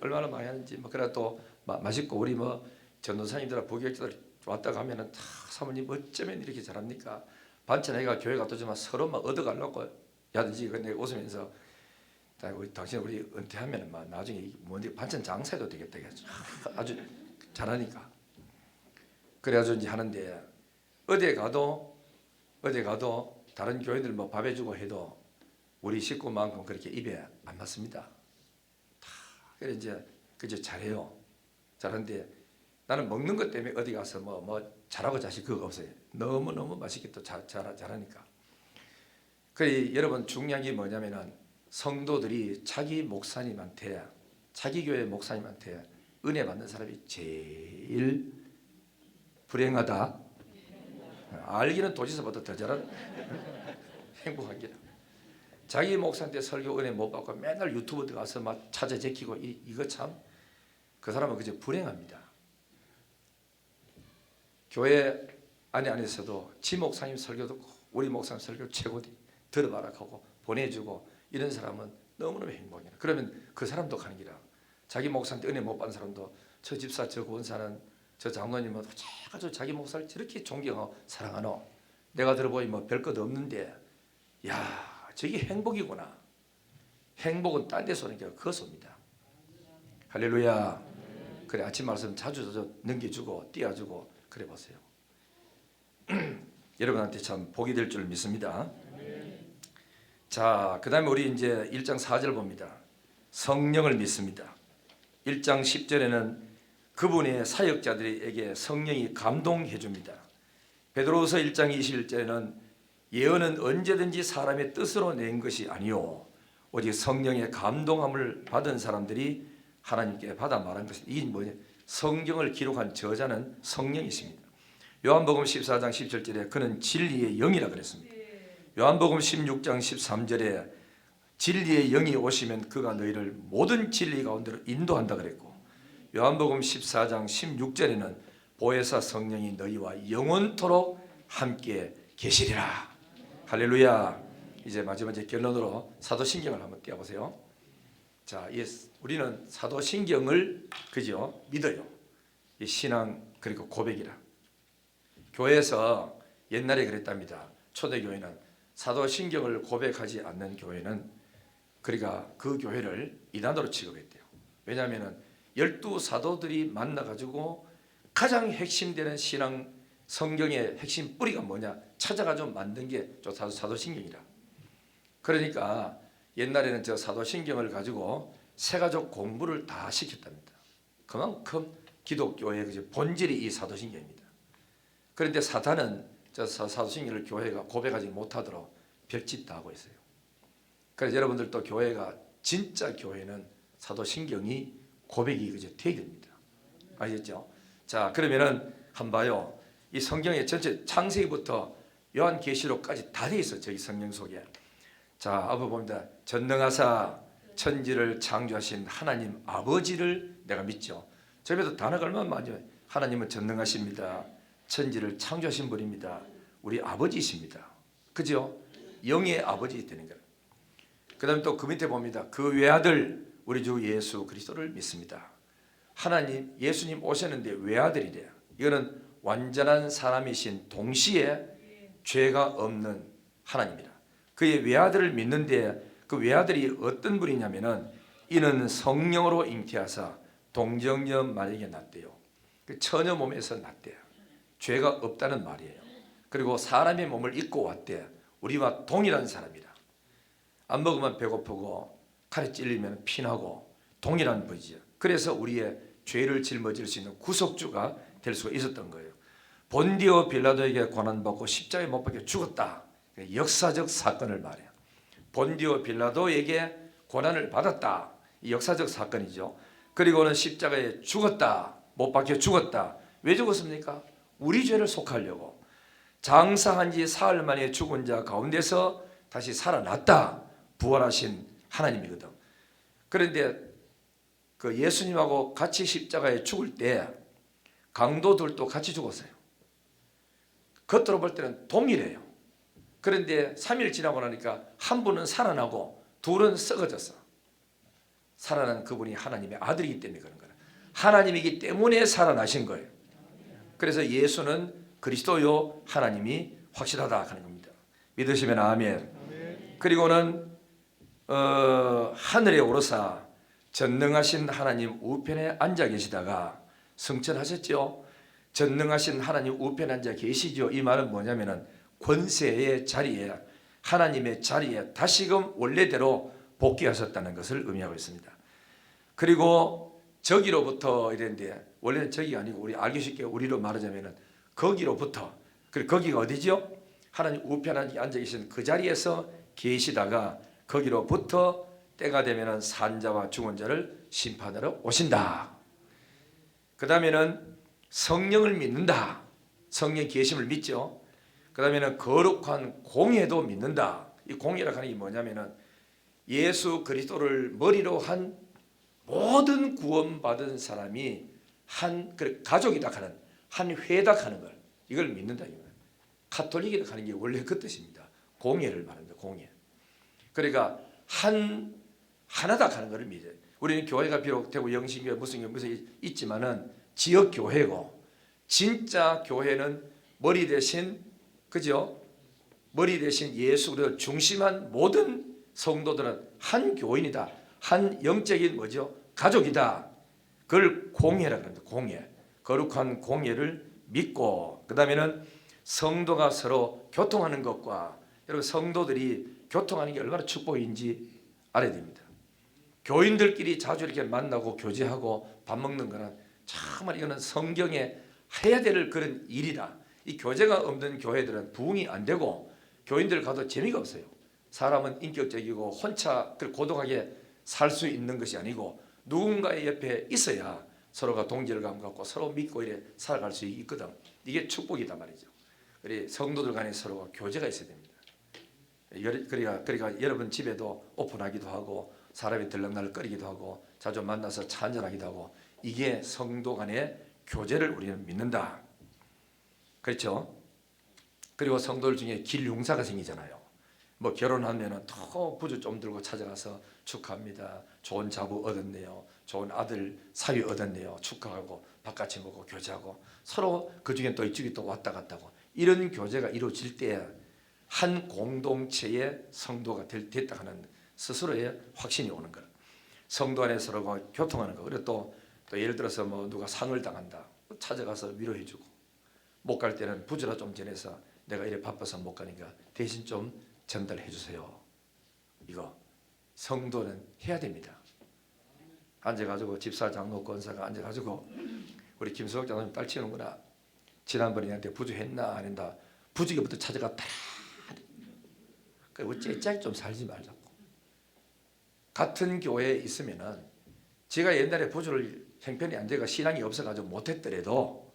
S1: 얼마나 많이 하는지 뭐 그래 또 맛있고 우리 뭐 전도사님들 부교육자들 왔다 가면은 다 사모님 어쩌면 이렇게 잘합니까? 반찬 애가 교회 갔더지만 서로 막 얻어가려고 야든지 근데 웃으면서 당신 우리 은퇴하면은 막 나중에 뭔지 반찬 장사해도 되겠다 아주 잘하니까 그래가지고 이제 하는데 어디에 가도 다른 교회들 뭐 밥 해주고 해도 우리 식구만큼 그렇게 입에 안 맞습니다. 다 그래 이제 그저 잘해요. 잘하는데 나는 먹는 것 때문에 어디 가서 뭐 잘하고 자식 그거 없어요. 너무 맛있게 또 잘하니까. 그래 여러분 중요한 게 뭐냐면은 성도들이 자기 목사님한테 자기 교회 목사님한테 은혜 받는 사람이 제일 불행하다. 알기는 도지사보다 더 잘하는 행복한 기라. 자기 목사한테 설교 은혜 못 받고 맨날 유튜브 들어가서 막 찾아 제키고 이거 참 그 사람은 그저 불행합니다. 교회 안에서도 지 목사님 설교 듣고 우리 목사님 설교 최고디 들어봐라 하고 보내주고 이런 사람은 너무너무 행복이야. 그러면 그 사람도 가는 기라. 자기 목사한테 은혜 못 받는 사람도 저 집사 저 권사는 저 장로님은 아주 자기 목사를 저렇게 존경하고 사랑하노. 내가 들어보니 뭐 별것 없는데 야 저게 행복이구나. 행복은 딴 데서 오는 게 그것입니다. 할렐루야. 그래 아침 말씀 자주 넘겨주고 띄워주고 그래 보세요. 여러분한테 참 복이 될 줄 믿습니다. 자, 그 다음에 우리 이제 1장 4절 봅니다. 성령을 믿습니다. 1장 10절에는 그분의 사역자들에게 성령이 감동해 줍니다. 베드로후서 1장 21절에는 예언은 언제든지 사람의 뜻으로 낸 것이 아니요 오직 성령의 감동함을 받은 사람들이 하나님께 받아 말한 것입니다. 이게 뭐냐? 성경을 기록한 저자는 성령이십니다. 요한복음 14장 17절에 그는 진리의 영이라 그랬습니다. 요한복음 16장 13절에 진리의 영이 오시면 그가 너희를 모든 진리 가운데로 인도한다 그랬고 요한복음 14장 16절에는 보혜사 성령이 너희와 영원토록 함께 계시리라. 할렐루야. 이제 마지막 결론으로 사도신경을 한번 띄워보세요. 자, 우리는 사도신경을 그죠 믿어요. 이 신앙 그리고 고백이라. 교회에서 옛날에 그랬답니다. 초대교회는 사도신경을 고백하지 않는 교회는 그러니까 그 교회를 이단으로 취급했대요. 왜냐하면 12사도들이 만나가지고 가장 핵심되는 신앙 성경의 핵심 뿌리가 뭐냐 찾아가지고 만든 게 저 사도신경이라. 그러니까 옛날에는 저 사도신경을 가지고 세가족 공부를 다 시켰답니다. 그만큼 기독교의 그 본질이 이 사도신경입니다. 그런데 사탄은 저 사도신경을 교회가 고백하지 못하도록 별짓 다 하고 있어요. 그래서 여러분들도 교회가 진짜 교회는 사도신경이 고백이 그저 대결입니다. 아시겠죠? 자, 그러면은 한번 봐요. 이 성경의 전체 창세기부터 요한계시록까지 다 돼 있어. 저기 성경 속에. 자, 앞에 봅니다. 전능하사 천지를 창조하신 하나님 아버지를 내가 믿죠. 저에도 단어가 얼마나 많아요. 하나님은 전능하십니다. 천지를 창조하신 분입니다. 우리 아버지이십니다. 그죠? 영의 아버지 되는 거예요. 그 다음에 또 그 밑에 봅니다. 그 외아들 우리 주 예수 그리스도를 믿습니다. 하나님 예수님 오셨는데 외아들이래요. 이거는 완전한 사람이신 동시에 죄가 없는 하나님이라. 그의 외아들을 믿는데 그 외아들이 어떤 분이냐면은 이는 성령으로 잉태하사 동정녀 마리아에게 낳대요. 그 처녀 몸에서 낳대요. 죄가 없다는 말이에요. 그리고 사람의 몸을 입고 왔대. 우리와 동일한 사람이라. 안 먹으면 배고프고 칼에 찔리면 피나고 동일한 분이죠. 그래서 우리의 죄를 짊어질 수 있는 구속주가 될 수가 있었던 거예요. 본디오 빌라도에게 고난받고 십자가에 못 박혀 죽었다. 역사적 사건을 말해요. 본디오 빌라도에게 고난을 받았다. 이 역사적 사건이죠. 그리고는 십자가에 죽었다. 못 박혀 죽었다. 왜 죽었습니까? 우리 죄를 속하려고. 장사한 지 사흘 만에 죽은 자 가운데서 다시 살아났다. 부활하신 하나님이거든. 그런데 그 예수님하고 같이 십자가에 죽을 때 강도들도 같이 죽었어요. 겉으로 볼 때는 동일해요. 그런데 3일 지나고 나니까 한 분은 살아나고 둘은 썩어졌어. 살아난 그분이 하나님의 아들이기 때문에 그런 거예요. 하나님이기 때문에 살아나신 거예요. 그래서 예수는 그리스도요 하나님이 확실하다 하는 겁니다. 믿으시면 아멘. 그리고는 하늘에 오르사 전능하신 하나님 우편에 앉아 계시다가 승천하셨죠. 전능하신 하나님 우편에 앉아 계시죠. 이 말은 뭐냐면은 권세의 자리에 하나님의 자리에 다시금 원래대로 복귀하셨다는 것을 의미하고 있습니다. 그리고 저기로부터 이랬는데 원래는 저기가 아니고 우리 알기 쉽게 우리로 말하자면은 거기로부터 거기가 어디죠? 하나님 우편에 앉아 계신 그 자리에서 계시다가 거기로부터 때가 되면은 산자와 죽은 자를 심판하러 오신다. 그 다음에는 성령을 믿는다. 성령 계심을 믿죠. 그 다음에는 거룩한 공예도 믿는다. 이 공예라고 하는 게 뭐냐면은 예수 그리스도를 머리로 한 모든 구원받은 사람이 한 가족이다 하는 한 회다 하는 걸 이걸 믿는다. 카톨릭이라 하는 게 원래 그 뜻입니다. 공예를 말합니다. 공예. 그러니까 하나다 하는 것을 믿어요. 우리는 교회가 비록 되고 영신교회 무슨 있지만은 지역 교회고 진짜 교회는 머리 대신 그죠? 머리 대신 예수를 중심한 모든 성도들은 한 교인이다. 한 영적인 뭐죠? 가족이다. 그걸 공예라고 합니다. 공예. 거룩한 공예를 믿고 그 다음에는 성도가 서로 교통하는 것과 여러분 성도들이 교통하는 게 얼마나 축복인지 알아야 됩니다. 교인들끼리 자주 이렇게 만나고 교제하고 밥 먹는 거는 정말 이거는 성경에 해야 될 그런 일이다. 이 교제가 없는 교회들은 부흥이 안 되고 교인들 가도 재미가 없어요. 사람은 인격적이고 혼자 고독하게 살 수 있는 것이 아니고 누군가의 옆에 있어야 서로가 동질감 갖고 서로 믿고 이래 살아갈 수 있거든. 이게 축복이다 말이죠. 그래 성도들 간에 서로 교제가 있어야 됩니다. 그러니까 여러분 집에도 오픈하기도 하고 사람이 들락날락거리기도 하고 자주 만나서 차 한잔하기도 하고 이게 성도 간의 교제를 우리는 믿는다. 그렇죠? 그리고 성도들 중에 길흉사가 생기잖아요. 뭐 결혼하면은 더 부주 좀 들고 찾아가서 축하합니다. 좋은 자부 얻었네요. 좋은 아들 사위 얻었네요. 축하하고 밥같이 먹고 교제하고 서로 그 중에 또 이쪽이 또 왔다 갔다 하고 이런 교제가 이루어질 때 한 공동체의 성도가 됐다 하는 스스로의 확신이 오는 거라. 성도 안에 서로가 교통하는 거. 그리고 또 예를 들어서 뭐 누가 상을 당한다, 찾아가서 위로해주고, 못 갈 때는 부주라 좀 전해서 내가 이래 바빠서 못 가니까 대신 좀 전달해 주세요. 이거 성도는 해야 됩니다. 앉아가지고 집사, 장로, 권사가 앉아가지고 우리 김수옥 장로님 딸 치우는구나, 지난번에 나한테 부주했나 안 했나, 부주기부터 찾아갔다. 어째 좀 살지 말자고. 같은 교회에 있으면은 제가 옛날에 부주를 형편이 안 돼가 신앙이 없어가지고 못했더라도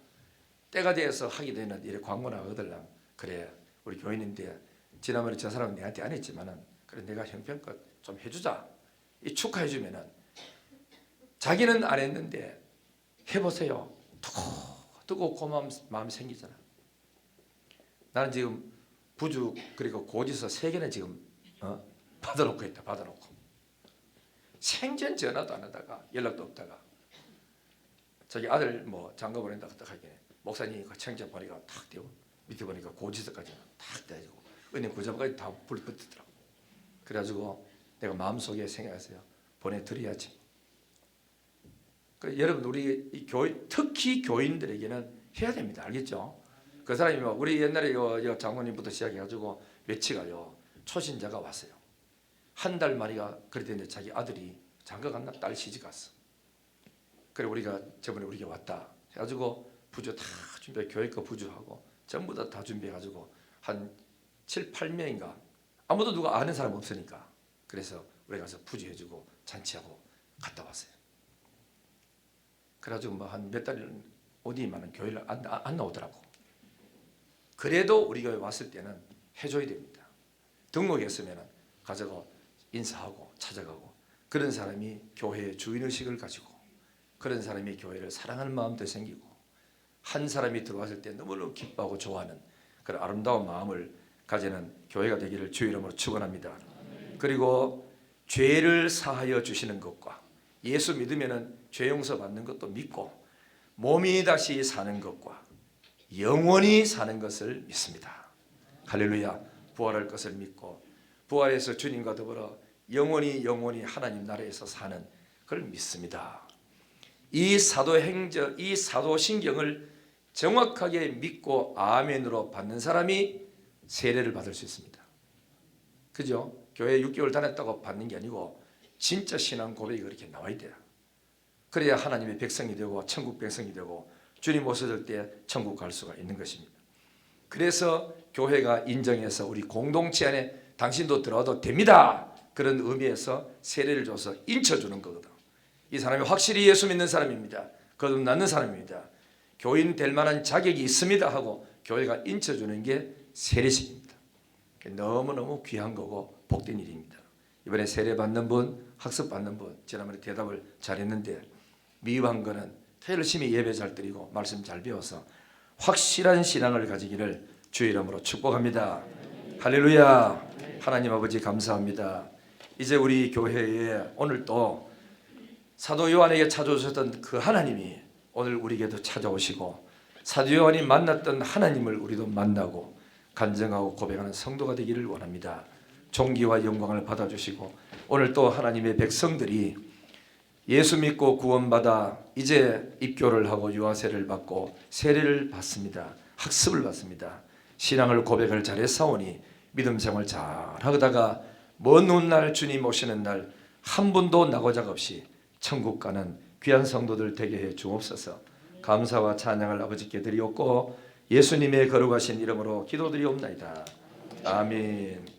S1: 때가 돼서 하게 되는 이래 광고나 얻으려면, 그래 우리 교인인데 지난번에 저 사람은 내한테 안 했지만은 그래 내가 형편껏 좀 해주자, 이 축하해주면은 자기는 안 했는데 해보세요. 뜨거워 고마운 마음이 생기잖아. 나는 지금 부주 그리고 고지서 3개는 지금 받아놓고 있다. 받아놓고 생전 전화도 안 하다가 연락도 없다가 자기 아들 뭐 장가 보낸다 딱 하긴 목사님 그 청자 보니까 탁 떼고 밑에 보니까 고지서까지 탁 떼가지고 은행 구자까지 다 불붙더라고. 그래가지고 내가 마음속에 생각했어요. 보내드려야지. 그 여러분 우리 이 교인, 특히 교인들에게는 해야 됩니다. 알겠죠? 그 사람이 뭐 우리 옛날에 장모님부터 시작해가지고 며칠가요 초신자가 왔어요. 한 달 만이가 그랬는데 자기 아들이 장가 갔나 딸 시집 갔어. 그래 우리가 저번에 우리에게 왔다 해가지고 부주 다 준비해, 교회거 부주하고 전부 다 준비해가지고 한 7, 8명인가 아무도 누가 아는 사람 없으니까 그래서 우리 가서 부주해주고 잔치하고 갔다 왔어요. 그래가지고 뭐 한 몇 달은 어디만은 교회를 안 나오더라고. 그래도 우리 교회 왔을 때는 해줘야 됩니다. 등록했으면 가져가 인사하고 찾아가고, 그런 사람이 교회의 주인의식을 가지고 그런 사람이 교회를 사랑하는 마음도 생기고 한 사람이 들어왔을 때 너무너무 기뻐하고 좋아하는 그런 아름다운 마음을 가지는 교회가 되기를 주의 이름으로 축원합니다. 그리고 죄를 사하여 주시는 것과 예수 믿으면 죄 용서 받는 것도 믿고 몸이 다시 사는 것과 영원히 사는 것을 믿습니다. 할렐루야. 부활할 것을 믿고 부활해서 주님과 더불어 영원히 하나님 나라에서 사는 그걸 믿습니다. 이 사도행전, 이 사도신경을 정확하게 믿고 아멘으로 받는 사람이 세례를 받을 수 있습니다. 그죠? 교회 6개월 다녔다고 받는 게 아니고 진짜 신앙 고백이 그렇게 나와야 돼요. 그래야 하나님의 백성이 되고 천국 백성이 되고 주님 오셨을 때 천국 갈 수가 있는 것입니다. 그래서 교회가 인정해서 우리 공동체 안에 당신도 들어와도 됩니다. 그런 의미에서 세례를 줘서 인쳐주는 거거든. 이 사람이 확실히 예수 믿는 사람입니다. 거듭나는 사람입니다. 교인 될 만한 자격이 있습니다 하고 교회가 인쳐주는 게 세례식입니다. 너무너무 귀한 거고 복된 일입니다. 이번에 세례 받는 분, 학습 받는 분 지난번에 대답을 잘했는데 미흡한 거는 열심히 예배 잘 드리고 말씀 잘 배워서 확실한 신앙을 가지기를 주의 이름으로 축복합니다. 할렐루야. 하나님 아버지 감사합니다. 이제 우리 교회에 오늘 또 사도 요한에게 찾아오셨던 그 하나님이 오늘 우리에게도 찾아오시고 사도 요한이 만났던 하나님을 우리도 만나고 간증하고 고백하는 성도가 되기를 원합니다. 존귀와 영광을 받아주시고 오늘 또 하나님의 백성들이 예수 믿고 구원받아 이제 입교를 하고 유아세를 받고 세례를 받습니다. 학습을 받습니다. 신앙을 고백을 잘했사오니 믿음 생활 잘하다가 먼 훗날 주님 오시는 날 한 분도 나고작 없이 천국 가는 귀한 성도들 되게 해 주옵소서. 감사와 찬양을 아버지께 드리옵고 예수님의 거룩하신 이름으로 기도드리옵나이다. 아멘.